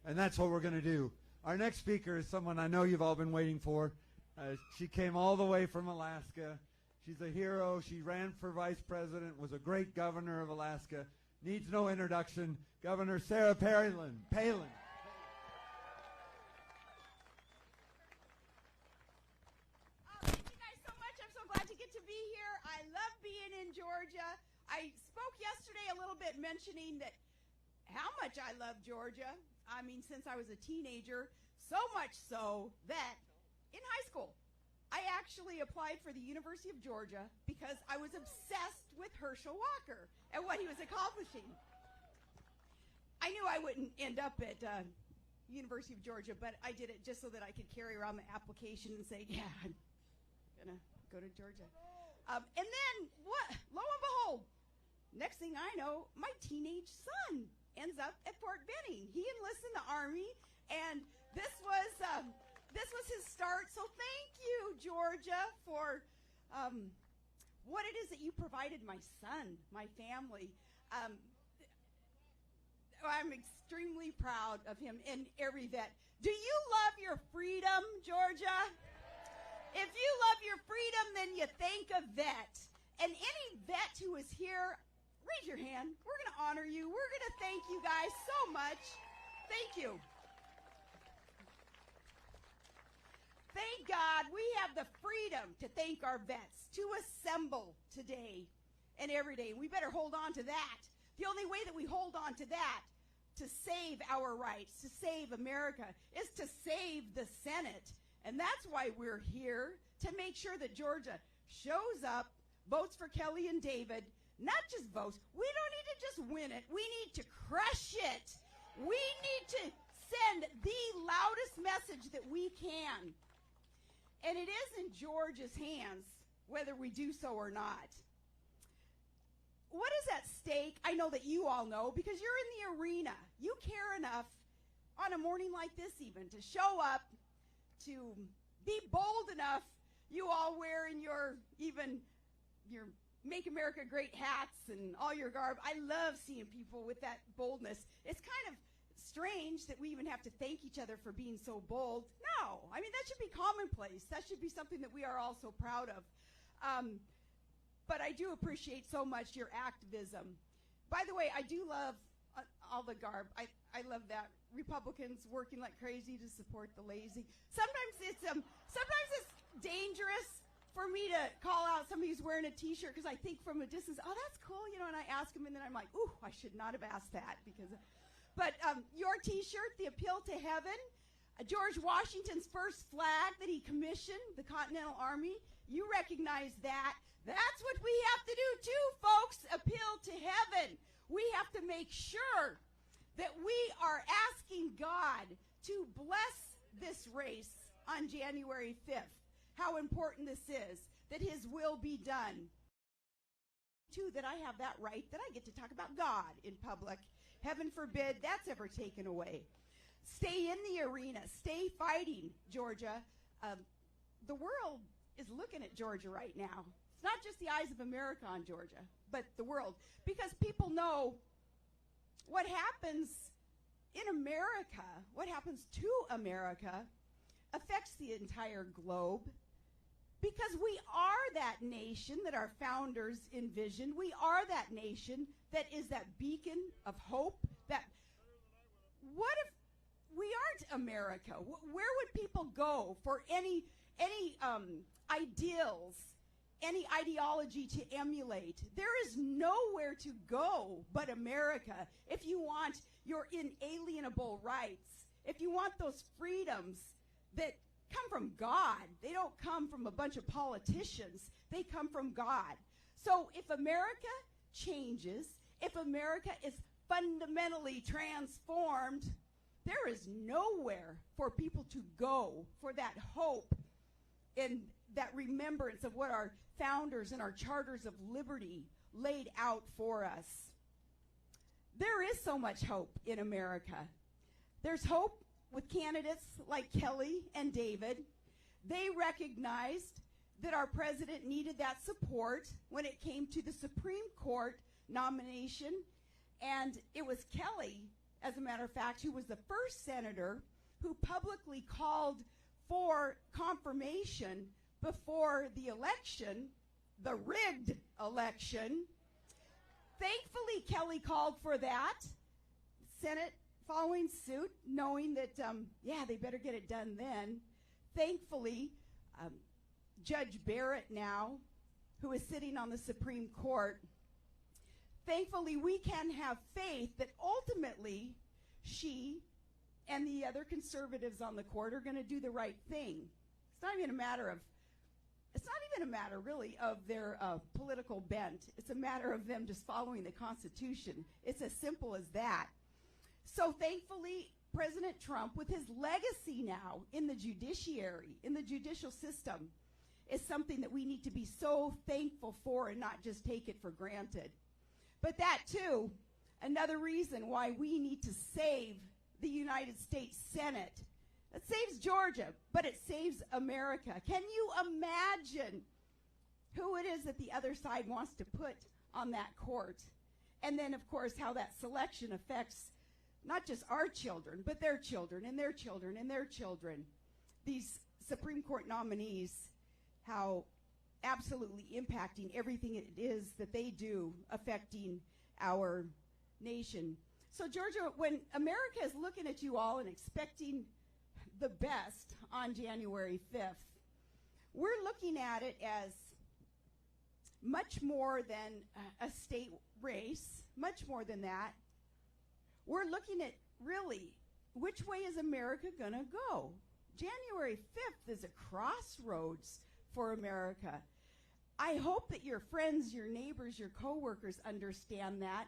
And that's what we're going to do. Our next speaker is someone I know you've all been waiting for. She came all the way from Alaska. She's a hero. She ran for vice president, was a great governor of Alaska. Needs no introduction. Governor Sarah Palin. Thank you guys so much. I'm so glad to get to be here. I love being in Georgia. I spoke yesterday a little bit mentioning that how much I love Georgia. I mean, since I was a teenager, so much so that in high school, I actually applied for the University of Georgia because I was obsessed with Herschel Walker and what he was accomplishing. I knew I wouldn't end up at University of Georgia, but I did it just so that I could carry around the application and say, yeah, I'm going to go to Georgia. And then, lo and behold, next thing I know, my teenage son ends up at Fort Benning. He enlists in the Army, and this was his start. So thank you, Georgia, for what it is that you provided my son, my family. I'm extremely proud of him and every vet. Do you love your freedom, Georgia? If you love your freedom, then you thank a vet. And any vet who is here, raise your hand. We're going to honor you. We're going to thank you guys so much. Thank you. Thank God we have the freedom to thank our vets, to assemble today and every day. We better hold on to that. The only way that we hold on to that, to save our rights, to save America, is to save the Senate. And that's why we're here, to make sure that Georgia shows up, votes for Kelly and David. Not just votes. We don't need to just win it. We need to crush it. We need to send the loudest message that we can. And it is in Georgia's hands, whether we do so or not. What is at stake? I know that you all know, because you're in the arena. You care enough on a morning like this even to show up, to be bold enough, you all wearing your Make America Great hats and all your garb. I love seeing people with that boldness. It's kind of strange that we even have to thank each other for being so bold. No, I mean, that should be commonplace. That should be something that we are all so proud of. But I do appreciate so much your activism. By the way, I do love all the garb. I love that. Republicans working like crazy to support the lazy. Sometimes it's dangerous for me to call out somebody who's wearing a T-shirt because I think from a distance, oh, that's cool, and I ask them, and then I'm like, ooh, I should not have asked that But your T-shirt, the appeal to heaven, George Washington's first flag that he commissioned, the Continental Army, you recognize that. That's what we have to do too, folks. Appeal to heaven. We have to make sure that we are asking God to bless this race on January 5th. How important this is, that his will be done. Too, that I have that right, that I get to talk about God in public. Heaven forbid that's ever taken away. Stay in the arena. Stay fighting, Georgia. The world is looking at Georgia right now. It's not just the eyes of America on Georgia, but the world. Because people know what happens in America, what happens to America, affects the entire globe. Because we are that nation that our founders envisioned. We are that nation that is that beacon of hope. That what if we aren't America? Where would people go for any ideals, any ideology to emulate? There is nowhere to go but America if you want your inalienable rights, if you want those freedoms that come from God. They don't come from a bunch of politicians. They come from God. So if America changes, if America is fundamentally transformed, there is nowhere for people to go for that hope and that remembrance of what our founders and our charters of liberty laid out for us. There is so much hope in America. There's hope with candidates like Kelly and David. They recognized that our president needed that support when it came to the Supreme Court nomination. And it was Kelly, as a matter of fact, who was the first senator who publicly called for confirmation before the election, the rigged election. Thankfully, Kelly called for that. Senate following suit, knowing that, they better get it done then. Thankfully, Judge Barrett now, who is sitting on the Supreme Court, thankfully we can have faith that ultimately she and the other conservatives on the court are going to do the right thing. It's not even a matter really of their political bent. It's a matter of them just following the Constitution. It's as simple as that. So thankfully, President Trump, with his legacy now in the judiciary, in the judicial system, is something that we need to be so thankful for and not just take it for granted. But that, too, another reason why we need to save the United States Senate. It saves Georgia, but it saves America. Can you imagine who it is that the other side wants to put on that court? And then, of course, how that selection affects not just our children, but their children and their children and their children. These Supreme Court nominees, how absolutely impacting everything it is that they do, affecting our nation. So, Georgia, when America is looking at you all and expecting the best on January 5th, we're looking at it as much more than a state race, much more than that. We're looking at, really, which way is America going to go? January 5th is a crossroads for America. I hope that your friends, your neighbors, your coworkers understand that.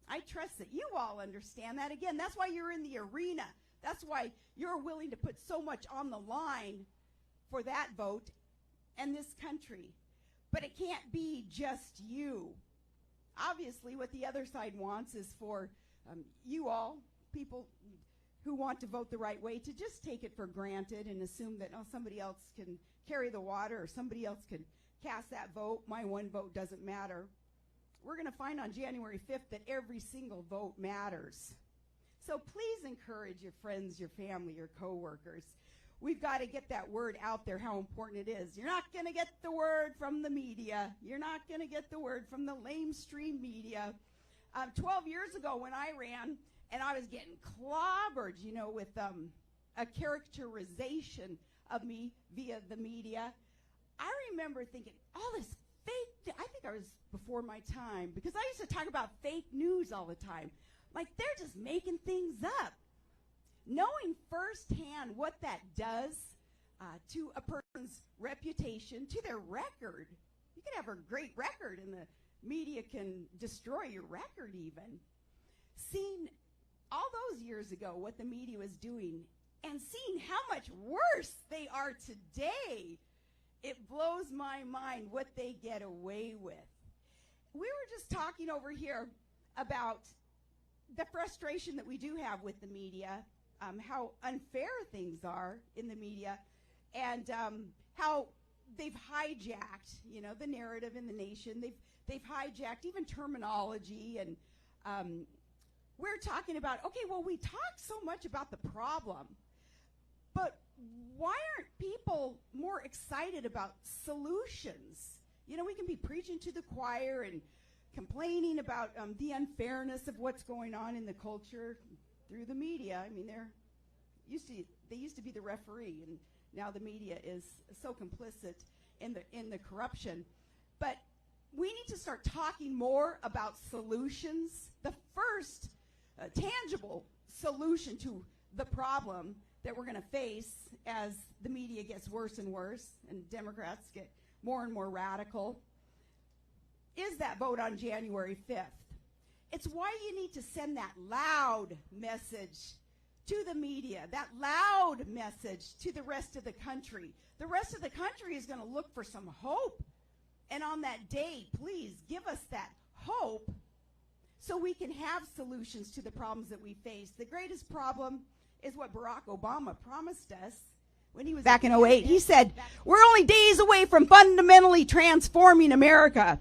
I trust that you all understand that. Again, that's why you're in the arena. That's why you're willing to put so much on the line for that vote and this country. But it can't be just you. Obviously, what the other side wants is for you all, people who want to vote the right way, to just take it for granted and assume that somebody else can carry the water or somebody else can cast that vote. My one vote doesn't matter. We're going to find on January 5th that every single vote matters. So please encourage your friends, your family, your coworkers. We've got to get that word out there, how important it is. You're not going to get the word from the media. You're not going to get the word from the lamestream media. 12 years ago when I ran, and I was getting clobbered, with a characterization of me via the media, I remember thinking, all this fake, I think I was before my time, because I used to talk about fake news all the time. Like, they're just making things up. Knowing firsthand what that does to a person's reputation, to their record. You can have a great record, and the media can destroy your record even. Seeing all those years ago what the media was doing and seeing how much worse they are today, it blows my mind what they get away with. We were just talking over here about the frustration that we do have with the media, how unfair things are in the media, and how they've hijacked, the narrative in the nation. They've hijacked even terminology, and we're talking about, okay, well, we talk so much about the problem, but why aren't people more excited about solutions? We can be preaching to the choir and complaining about the unfairness of what's going on in the culture through the media. I mean, they used to be the referee, and now the media is so complicit in the corruption. But we need to start talking more about solutions. The first tangible solution to the problem that we're going to face as the media gets worse and worse and Democrats get more and more radical is that vote on January 5th. It's why you need to send that loud message to the media, that loud message to the rest of the country. The rest of the country is going to look for some hope. And on that day, please give us that hope so we can have solutions to the problems that we face. The greatest problem is what Barack Obama promised us when he was back in 2008. He said, we're only days away from fundamentally transforming America.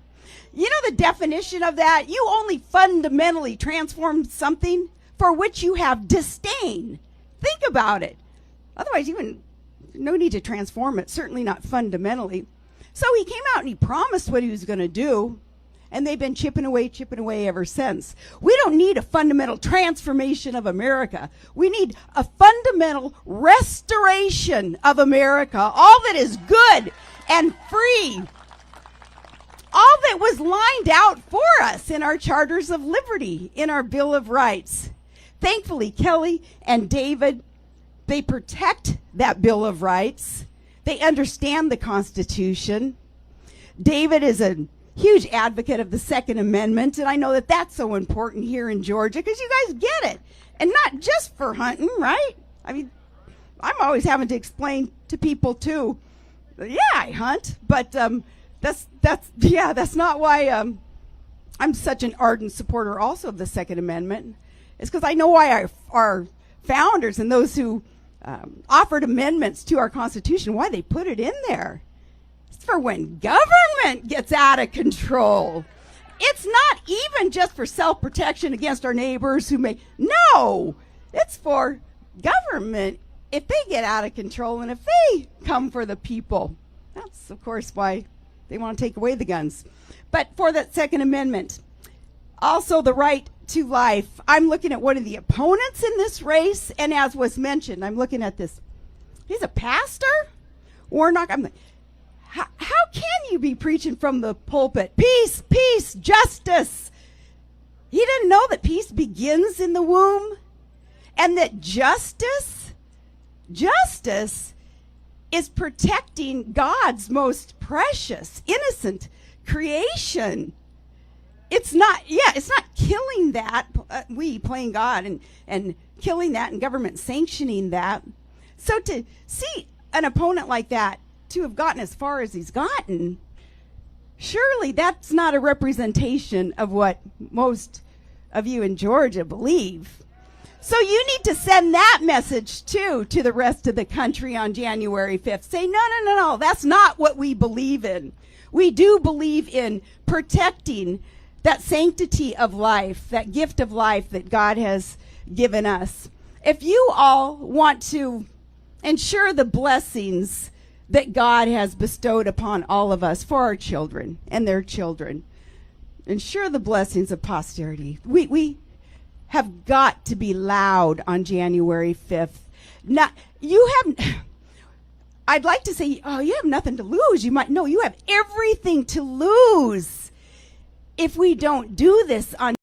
You know the definition of that? You only fundamentally transform something for which you have disdain. Think about it. Otherwise, no need to transform it, certainly not fundamentally. So he came out and he promised what he was going to do, and they've been chipping away ever since. We don't need a fundamental transformation of America. We need a fundamental restoration of America, all that is good and free, all that was lined out for us in our Charters of Liberty, in our Bill of Rights. Thankfully, Kelly and David, they protect that Bill of Rights. They understand the Constitution. David is a huge advocate of the Second Amendment, and I know that that's so important here in Georgia because you guys get it. And not just for hunting, right? I mean, I'm always having to explain to people, too. Yeah, I hunt, but that's not why I'm such an ardent supporter also of the Second Amendment. It's because I know why our founders and those who offered amendments to our Constitution, why they put it in there. It's for when government gets out of control. It's not even just for self-protection against our neighbors who may. No, it's for government if they get out of control and if they come for the people. That's, of course, why they want to take away the guns. But for that Second Amendment, also the right to life. I'm looking at one of the opponents in this race, and as was mentioned, I'm looking at this. He's a pastor? Warnock. I'm like, how can you be preaching from the pulpit? Peace, peace, justice. He didn't know that peace begins in the womb, and that justice is protecting God's most precious, innocent creation. It's not killing that, we playing God and killing that and government sanctioning that. So to see an opponent like that to have gotten as far as he's gotten, surely that's not a representation of what most of you in Georgia believe. So you need to send that message, too, to the rest of the country on January 5th. Say, no, that's not what we believe in. We do believe in protecting that sanctity of life, that gift of life that God has given us. If you all want to ensure the blessings that God has bestowed upon all of us for our children and their children, ensure the blessings of posterity, we have got to be loud on January 5th. I'd like to say, oh, you have nothing to lose. You have everything to lose if we don't do this on